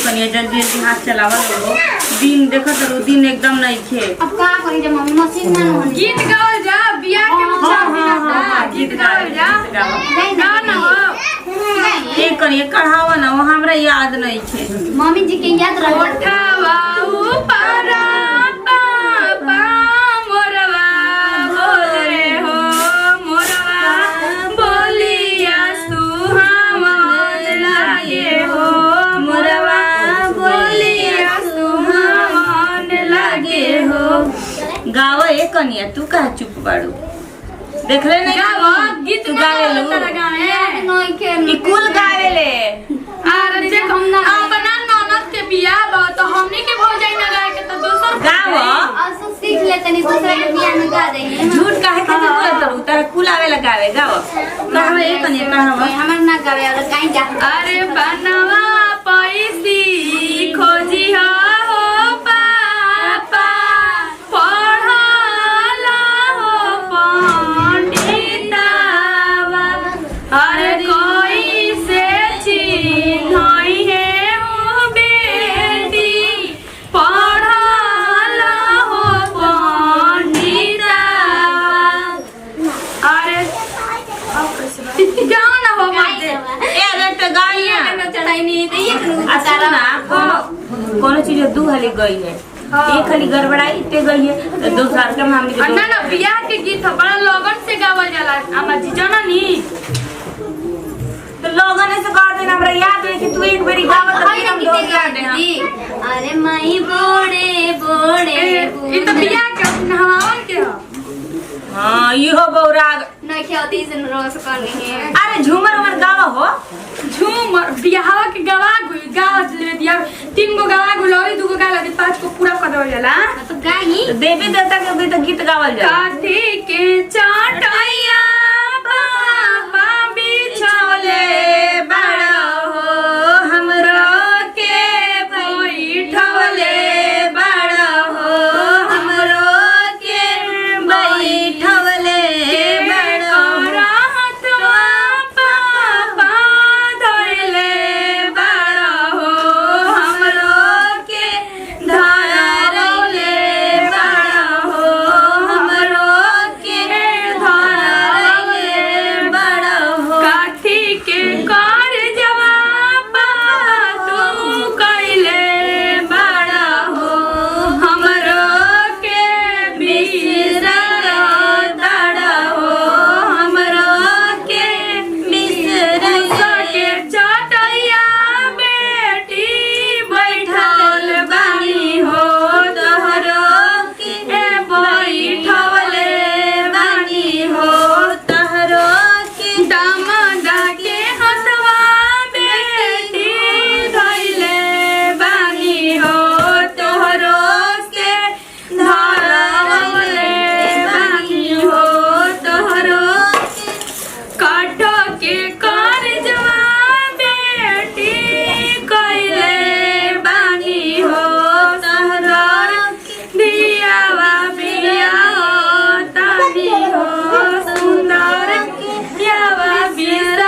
कनिया जल्दी जल्दी हाथ चलावा लो। दिन देखो तो दिन एकदम नहीं खे। अब का करी जब मम्मी मशीन ना होनी गीत गाओ जा बियाह के गीत गाओ जा गाना हो एक कनिया कढ़ावा ना वो हमरा याद नहीं खे। मम्मी जी के याद रह उठावा ऊपर पापा मोरवा बोल रे हो मोरवा बोलिया सुहावन लागे हो मोरवा बोलिया सुहावन लागे हो। गावा एक कनिया तू कहा चुप बाड़ू देख ले नहीं गाओ गीत गावे लो नहीं के ई कुल गावे ले अरे जे अपना ननद के बियाह बा तो हमनी के भौजाई ना गाए के तो दोसर गावा असो सीख लेते नहीं दूसरे के बियाह में गा देंगे झूठ काहे के बोले तो तारा कुल आवे लगावे गावा कहवा एक कनिया कहवा हमर ना गावे और काई जा अरे बनवा पैसी खोजी हो पापा पढ़ला हो पंडितावा अरे कोई से चिन्हई है हो बेटी पढ़ला हो पंडितावा। अरे गाओ ना हो बाजे ए अरे तो गाइया चढ़ाई नहीं तो ये अच्छा ना कोनो चीज दू हाली गई है एक खाली गड़बड़ाई ते गई है तो दूसरा के मामले के ना ना बियाह के गीत बड़ा लगन से गावल जाला अम्मा जी जाना नी तो लोगन ने से गा देना हमरा याद है कि तू एक बारी गावत तो हम दो गा दे हम अरे माई बोड़े बोड़े ई तो बियाह के नहावन के हो। हां इहो बौराग नहीं खेलती से रोज करनी है अरे झूमर उमर गावा हो झूमर बियाह के गवा गावत ले दिया 3 गो गवा गुलौरी 2 गो गाला दे 5 को पूरा कर दो जाला तो गाई तो देवी देवता के भी तो गीत गावल जा काठी के चाटैया बाबा बिछौले बड़ा हो हमरो के बैठवले बड़ा हो हमरो के बैठवले बड़ा हाथवा पापा धइले बड़ा हो हमरो के धरले बड़ा हो हमरो के धरले बड़ा हो काठी के कर जवाब तू कइले बड़ा हो हमरो के मिसर दड़ा हो हमरो के मिसर के चाटैया बेटी बैठल बानी हो तोहरो के बैठवले बानी हो तोहरो के दामदा के हथवा बेटी धइले बानी हो तोहरो के धरले बानी हो तोहरो काठ के कर जवाब बेटी कइले बानी हो तोहरो दियावा बियाह तानी हो सुंदर दियावा बिसर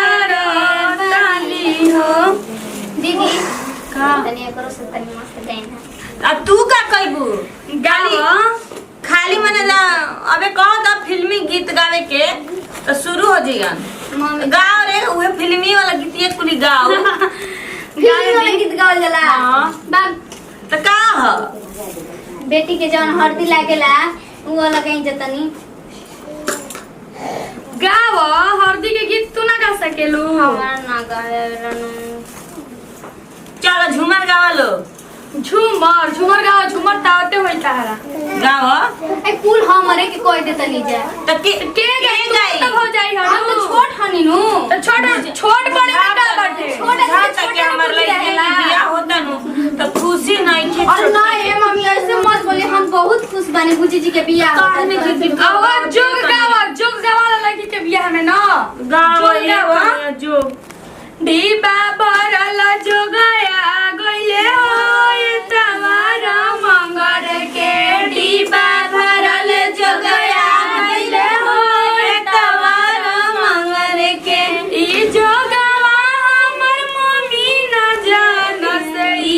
तानी हो। दीदी का तनिया करो से तनी मस्त गाइन आ तू का कहबू गाओ खाली मने ला अबे कहो तो फिल्मी गीत गावे के तो शुरू हो जाइयन मम्मी गाओ रे उहे फिल्मी वाला गीतिए कुली गाओ गाई वाला गीत गावल जाला हाँ। बाप तो का ह बेटी के जौन हल्दी लागेला उ वाला गाइन जतनी गाओ हल्दी के गीत तू ना गा सकेलू हमार ना गावे रनु चलो झूमर गावा लो झूमर गाओ झूमर तावते होई तारा गाओ ए कुल हमरे के कोई देतनी जा तो के गाई गाई तब हो जाई हम तो हनु छोट हनी नु तो छोट बड़े बेटा बाटे छोटे जहाँ तक के हमर लइके के बियाह होता नु तो खुशी नहीं खे और ना ये मम्मी ऐसे मत बोले हम बहुत खुश बानी बुची जी के बियाह काहे नहीं होता खेती आवाज जोग गावा लगी के बियाह में ना गाओ जोग गावा। ये जो डीबा भरल जोगया गइले हो तवारा मंगर के डीबा भरल जोगया गइले हो तवारा मंगर के ई जोगवा हमर मम्मी न जान से ई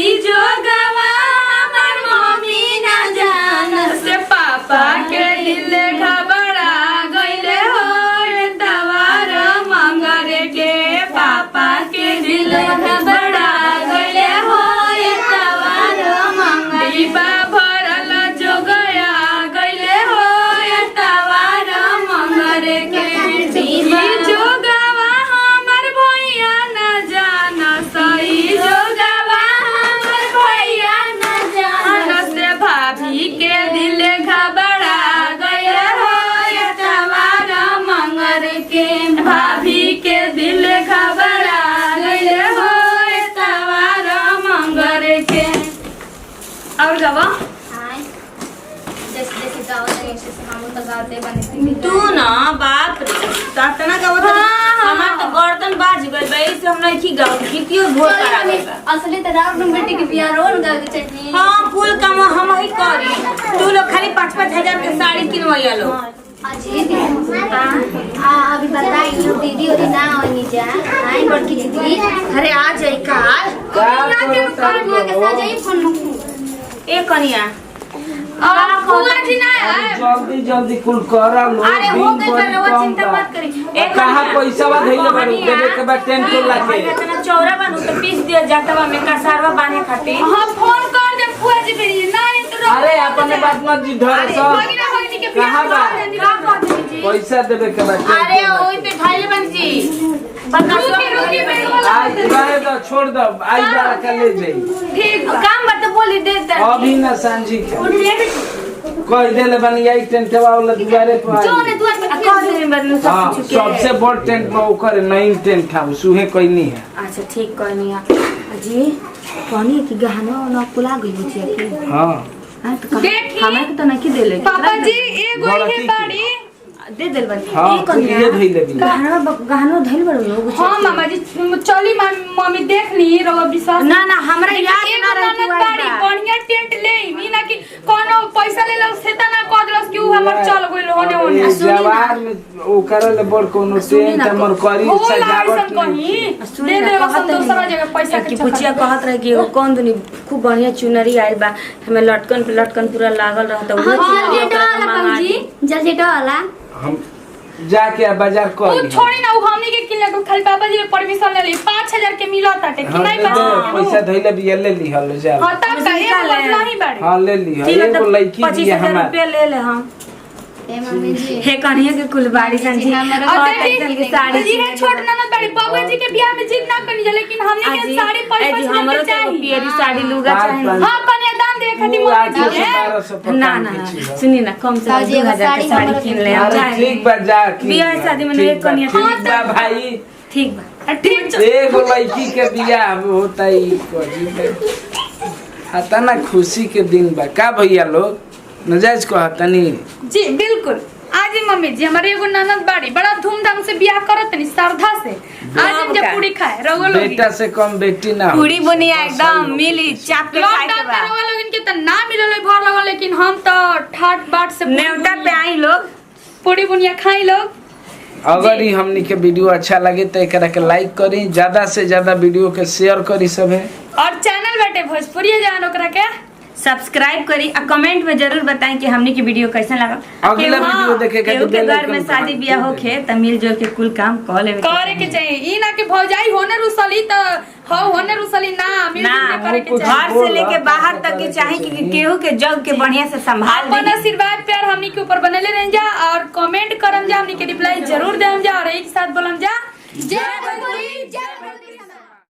ई जोगवा हमर भैया न जाना सही जोगवा हमर भैया न जाना से भाभी के दिल घबरा गए हो एतवार मंगर के भाभी के दिल घबरा गए हो एतवार मंगर के। और गवा जैसे गाँव से हम तो गाते बने तू ना बाप रे तना गावत हमार तो गर्दन बाज गइल बा ऐसे हम नहीं की गाव कितियो भोर करा गइल बा। असली तो रात में बेटी के बियाह रोन गा के चाहिए। हां फूल काम हम ही करी तू लोग खाली 5-5 हजार के साड़ी किनवैया लो। अजी अभी बताई दीदी और ना होनी जा आई बड़की दीदी अरे आ जाई काल के साथ जाई फोन ए कनिया फुआ जी ना है जल्दी जल्दी कुल करा लो। अरे हो गइल बा रवा चिंता मत करी। ए कहां पैसा बा धइले बारू देबे के बाद 10 तो लाके इतना चौरा बनू तो पीस दिया जाता में कसारवा बांधे खातिर। हां फोन कर दे फुआ जी बेरी नहीं तो अरे अपने बात मत जी धर सब भगिना भगिनी के बियाह कहां बा कर दे जी। पैसा देबे के बाद 10 अरे ओई पे ढाई बन जी रुकी बेरी आज बारे तो छोड़ दो आज बारा के ले जाई ठीक बा। काम बत बोली दे दे अभी ना सांझी के उठ ले कह देले बनी आई टेंट वाला दुआरे पर जो ने दुआर पे कौन से बदलू हां सब कुछ सबसे बड़ टेंट में ओकर नई टेंट था सुहे कोई नहीं है। अच्छा ठीक कहनी है जी कहनी कि गहना ना कुला गई बुझिया की हां हां तो देखी। हमें के तो नहीं देले पापा जी एगो ही बाड़ी दे देल बनी हां ये धइले भी गहना धइल बड़ लोग हां मामा जी चली मम्मी देख ली रवा विश्वास ना ना हमरा याद ना रही ननद बाड़ी बढ़िया टेंट ले मी ना कि कोनो पैसा ले लो से तना कह दलस कि उ हमर चल गइल होने होने जवार में ओ करले बड़ कोनो टेंट हमर करी सजावट कहीं दे दे बस दूसरा जगह पैसा कि पुचिया कहत रहे कि कौन दुनी खूब बढ़िया चुनरी आइल बा हमें लटकन पे लटकन पूरा लागल रहता जल्दी वाला हम जाके बाजार उ कर छोड़ी ना उ हमनी के किनले को खाली बाबा जी के परमिशन ले ली 5000 के मिला ताटे कि नहीं पैसा धइले भी ले ली हल जा हां तब का एक बदला ही बाड़ी हां ले ली एगो लड़की भी 25,000 हमार रुपया ले ले हम ए मम्मी जी हे कन्हैया के कुलबाड़ी संजी और की देखी साड़ी ये है छोट ननद बाड़ी बाबा जी के बियाह में जिद ना करनी जा लेकिन हमनी के साड़ी जी हमरो पैसा तो चाहिए पियरी साड़ी लुगा चाहिए हां कन्यादान दे खाती मोती जी ना ना सुनी ना कम से कम 2000 की साड़ी किन ले हम अरे ठीक बा जा की बियाह शादी में एक कन्या ठीक बा भाई ठीक बा ठीक एगो लड़की के बियाह होता ही करी हता ना खुशी के दिन बा का भैया लोग नजायज कहतनी जी बिल्कुल आज ही मम्मी जी हमारे एगो ननद बाड़ी बड़ा धूमधाम से बियाह करत नहीं श्रद्धा से आज हम जब पूरी खाए रहो लोग बेटा से कम बेटी ना हो। पूरी बुनिया एकदम मिली चाप के खाए के लॉकडाउन बा में रहो लोग इनके त ना मिलल है भर लगल लेकिन हम तो ठाट बाट से नेवता पे आई लोग पूरी बुनिया खाई लोग। अगर ही हमनी के वीडियो अच्छा लगे तो एकरा के लाइक करी ज्यादा से ज्यादा वीडियो के शेयर करी सभे और चैनल बैठे भोजपुरी जान ओकरा के सब्सक्राइब करी और कमेंट में जरूर बताएं कि हमने की वीडियो कैसा लगा। अगला वीडियो देखे के के घर में शादी ब्याह होखे त मिलजुल के कुल काम कर लेवे करे के चाहिए ई ना कि भौजाई होने रुसली त हो होने रुसली ना मिलजुल के करे के चाहिए। घर से लेके बाहर तक के चाहे कि केहू के जग के बढ़िया से संभाल अपन ली। आशीर्वाद प्यार हमनी के ऊपर बनले रह जा और कमेंट करम जा हमनी के रिप्लाई जरूर देम जा और एक साथ बोलम जा जय